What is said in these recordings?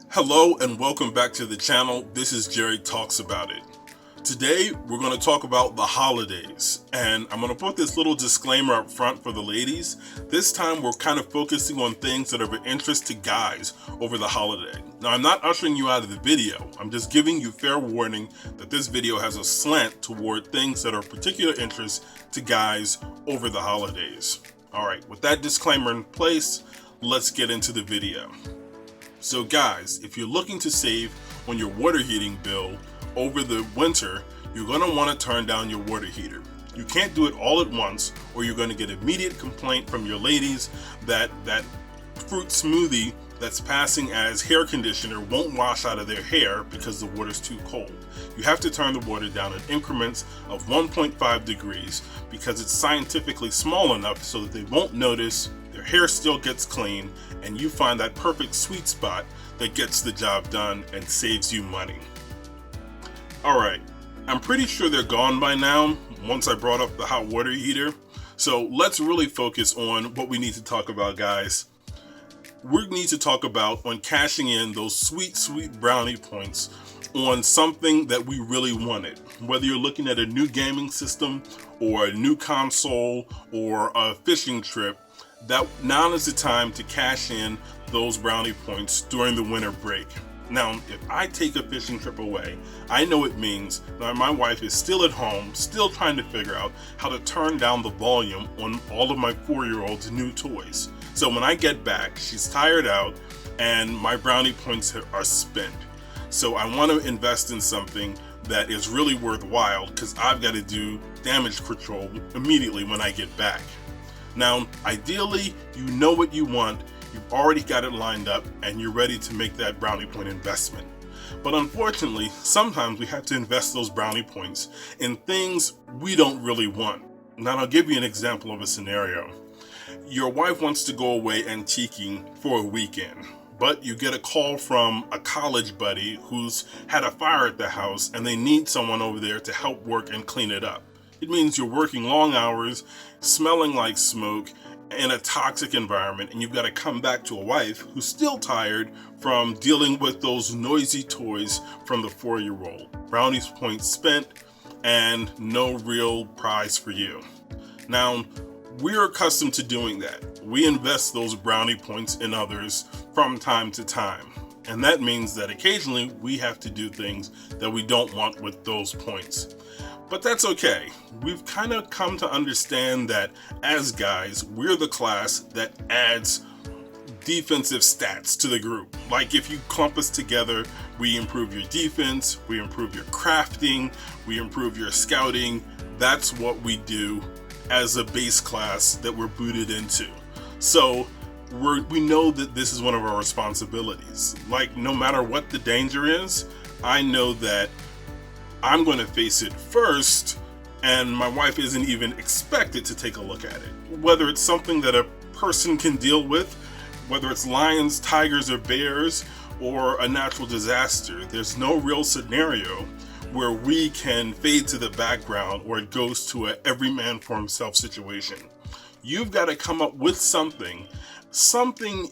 Hello and welcome back to the channel. This is Jerry Talks About It. Today we're going to talk about the holidays, and I'm going to put this little disclaimer up front for the ladies. This time we're kind of focusing on things that are of interest to guys over the holiday. Now, I'm not ushering you out of the video. I'm just giving you fair warning that this video has a slant toward things that are of particular interest to guys over the holidays. Alright, with that disclaimer in place, let's get into the video. So guys, if you're looking to save on your water heating bill over the winter, you're going to want to turn down your water heater. You can't do it all at once, or you're going to get immediate complaint from your ladies that that fruit smoothie that's passing as hair conditioner won't wash out of their hair because the water's too cold. You have to turn the water down in increments of 1.5 degrees because it's scientifically small enough so that they won't notice, their hair still gets clean, and you find that perfect sweet spot that gets the job done and saves you money. Alright, I'm pretty sure they're gone by now once I brought up the hot water heater. So let's really focus on what we need to talk about, guys. We need to talk about on cashing in those sweet brownie points on something that we really wanted. Whether you're looking at a new gaming system or a new console or a fishing trip, that now is the time to cash in those brownie points during the winter break. Now, if I take a fishing trip away, I know it means that my wife is still at home, still trying to figure out how to turn down the volume on all of my 4-year-old's new toys. So when I get back, she's tired out and my brownie points are spent. So I want to invest in something that is really worthwhile because I've got to do damage control immediately when I get back. Now, ideally, you know what you want, you've already got it lined up, and you're ready to make that brownie point investment. But unfortunately, sometimes we have to invest those brownie points in things we don't really want. Now, I'll give you an example of a scenario. Your wife wants to go away antiquing for a weekend, but you get a call from a college buddy who's had a fire at the house and they need someone over there to help work and clean it up. It means you're working long hours, smelling like smoke, in a toxic environment, and you've got to come back to a wife who's still tired from dealing with those noisy toys from the 4-year-old. Brownies points spent, and no real prize for you. Now, we're accustomed to doing that. We invest those brownie points in others from time to time. And that means that occasionally we have to do things that we don't want with those points. But that's okay. We've kind of come to understand that as guys, we're the class that adds defensive stats to the group. Like if you clump us together, we improve your defense, we improve your crafting, we improve your scouting. That's what we do as a base class that we're booted into. So we know that this is one of our responsibilities. Like no matter what the danger is, I know that I'm going to face it first, and my wife isn't even expected to take a look at it. Whether it's something that a person can deal with, whether it's lions, tigers, or bears, or a natural disaster, there's no real scenario where we can fade to the background or it goes to a every man for himself situation. You've got to come up with something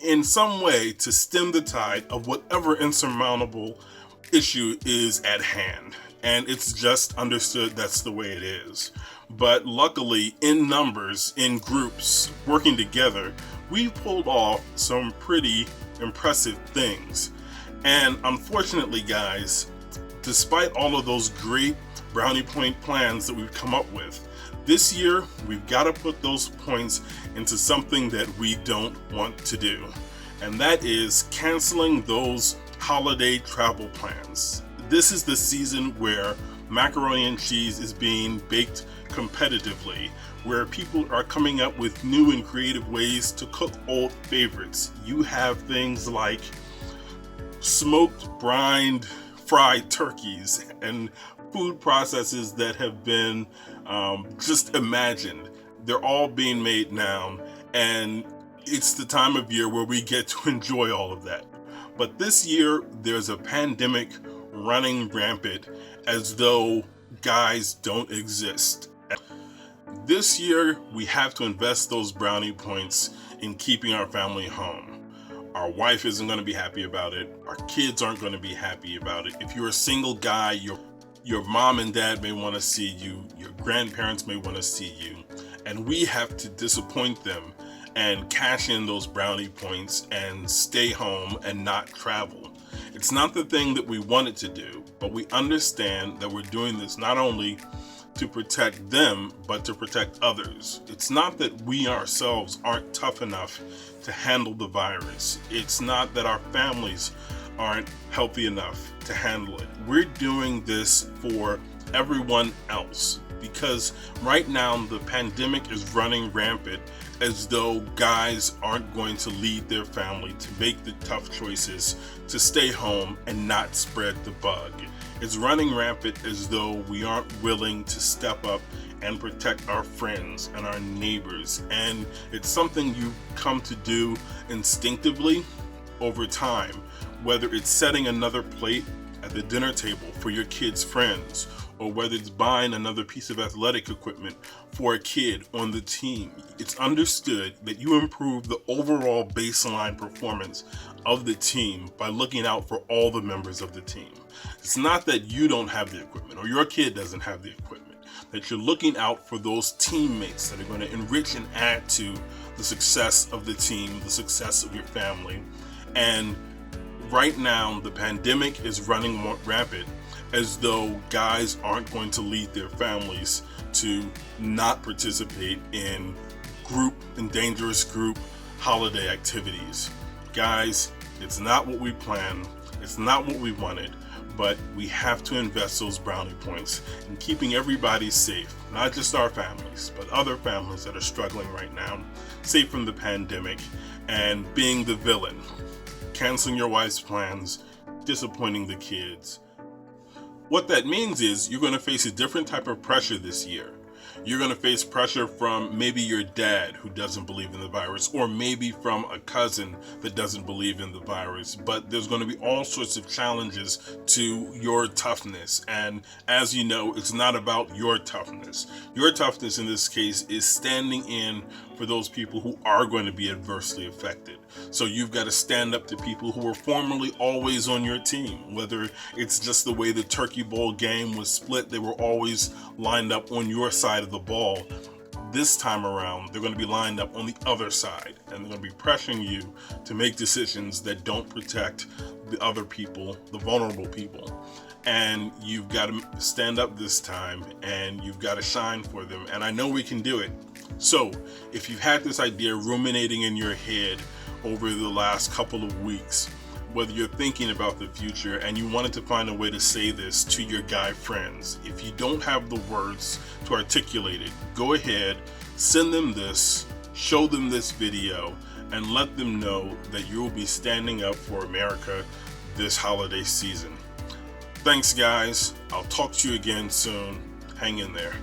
in some way to stem the tide of whatever insurmountable issue is at hand. And it's just understood that's the way it is. But luckily, in numbers, in groups, working together, we pulled off some pretty impressive things. And unfortunately, guys, despite all of those great brownie point plans that we've come up with, this year, we've got to put those points into something that we don't want to do. And that is canceling those holiday travel plans. This is the season where macaroni and cheese is being baked competitively, where people are coming up with new and creative ways to cook old favorites. You have things like smoked, brined, fried turkeys and food processes that have been just imagined. They're all being made now, and it's the time of year where we get to enjoy all of that. But this year, there's a pandemic running rampant as though guys don't exist. This year, we have to invest those brownie points in keeping our family home. Our Our wife isn't going to be happy about it. Our kids aren't going to be happy about it. If you're a single guy, your mom and dad may want to see you. Your grandparents may want to see you. And we have to disappoint them and cash in those brownie points and stay home and not travel. It's not the thing that we wanted to do, but we understand that we're doing this not only to protect them, but to protect others. It's not that we ourselves aren't tough enough to handle the virus. It's not that our families aren't healthy enough to handle it. We're doing this for everyone else because right now the pandemic is running rampant, as though guys aren't going to lead their family to make the tough choices to stay home and not spread the bug. It's running rampant as though we aren't willing to step up and protect our friends and our neighbors. And it's something you come to do instinctively over time, whether it's setting another plate at the dinner table for your kids' friends, or whether it's buying another piece of athletic equipment for a kid on the team. It's understood that you improve the overall baseline performance of the team by looking out for all the members of the team. It's not that you don't have the equipment or your kid doesn't have the equipment, that you're looking out for those teammates that are going to enrich and add to the success of the team, the success of your family. And right now, the pandemic is running more rampant, as though guys aren't going to lead their families to not participate in dangerous group holiday activities. Guys, it's not what we planned, it's not what we wanted, but we have to invest those brownie points in keeping everybody safe, not just our families, but other families that are struggling right now, safe from the pandemic, and being the villain, canceling your wife's plans, disappointing the kids. What that means is you're going to face a different type of pressure this year. You're going to face pressure from maybe your dad who doesn't believe in the virus, or maybe from a cousin that doesn't believe in the virus. But there's going to be all sorts of challenges to your toughness. And as you know, it's not about your toughness. Your toughness in this case is standing in for those people who are going to be adversely affected. So you've got to stand up to people who were formerly always on your team, whether it's just the way the Turkey Bowl game was split, they were always lined up on your side of the ball. This time around, they're going to be lined up on the other side, and they're going to be pressuring you to make decisions that don't protect the other people, the vulnerable people. And you've got to stand up this time, and you've got to shine for them. And I know we can do it. So if you've had this idea ruminating in your head over the last couple of weeks, whether you're thinking about the future and you wanted to find a way to say this to your guy friends, if you don't have the words to articulate it, go ahead, send them this, show them this video, and let them know that you will be standing up for America this holiday season. Thanks, guys. I'll talk to you again soon. Hang in there.